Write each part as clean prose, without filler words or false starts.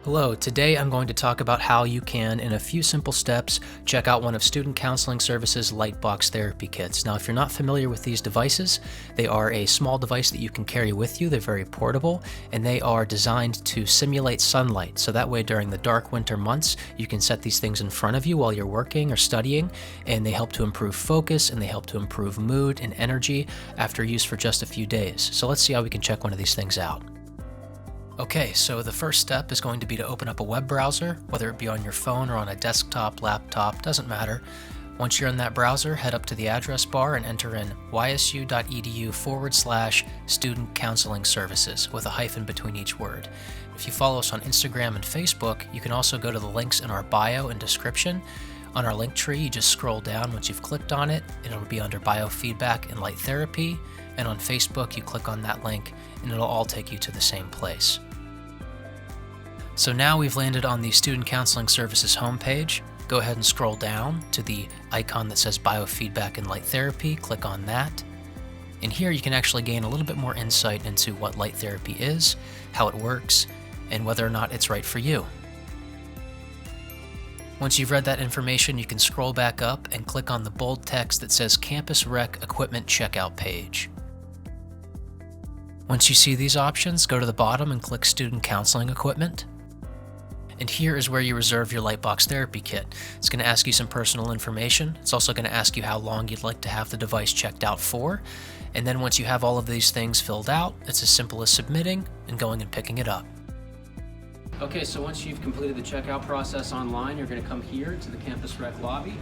Hello, today I'm going to talk about how you can, in a few simple steps, check out one of Student Counseling Services' Lightbox Therapy Kits. Now, if you're not familiar with these devices, they are a small device that you can carry with you. They're very portable, and they are designed to simulate sunlight. So that way, during the dark winter months, you can set these things in front of you while you're working or studying, and they help to improve focus, and they help to improve mood and energy after use for just a few days. So let's see how we can check one of these things out. Okay, so the first step is going to be to open up a web browser, whether it be on your phone or on a desktop, laptop, doesn't matter. Once you're in that browser, head up to the address bar and enter in ysu.edu/student counseling services with a hyphen between each word. If you follow us on Instagram and Facebook, you can also go to the links in our bio and description. On our link tree, you just scroll down once you've clicked on it, and it'll be under biofeedback and light therapy. And on Facebook, you click on that link, and it'll all take you to the same place. So now we've landed on the Student Counseling Services homepage. Go ahead and scroll down to the icon that says Biofeedback and Light Therapy. Click on that. And here you can actually gain a little bit more insight into what light therapy is, how it works, and whether or not it's right for you. Once you've read that information, you can scroll back up and click on the bold text that says Campus Rec Equipment Checkout Page. Once you see these options, go to the bottom and click Student Counseling Equipment. And here is where you reserve your Lightbox Therapy Kit. It's going to ask you some personal information. It's also going to ask you how long you'd like to have the device checked out for. And then once you have all of these things filled out, it's as simple as submitting and going and picking it up. Okay, so once you've completed the checkout process online, you're going to come here to the Campus Rec lobby,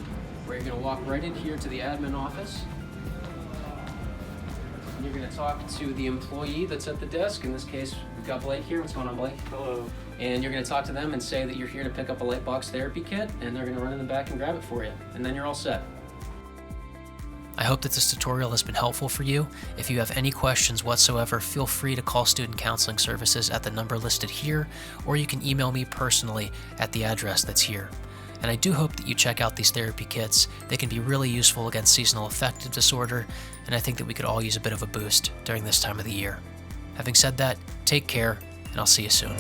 where you're going to walk right in here to the admin office. You're going to talk to the employee that's at the desk. In this case, we've got Blake here. What's going on, Blake? Hello. And you're going to talk to them and say that you're here to pick up a Lightbox Therapy Kit, and they're going to run in the back and grab it for you. And then you're all set. I hope that this tutorial has been helpful for you. If you have any questions whatsoever, feel free to call Student Counseling Services at the number listed here, or you can email me personally at the address that's here. And I do hope that you check out these therapy kits. They can be really useful against seasonal affective disorder, and I think that we could all use a bit of a boost during this time of the year. Having said that, take care, and I'll see you soon.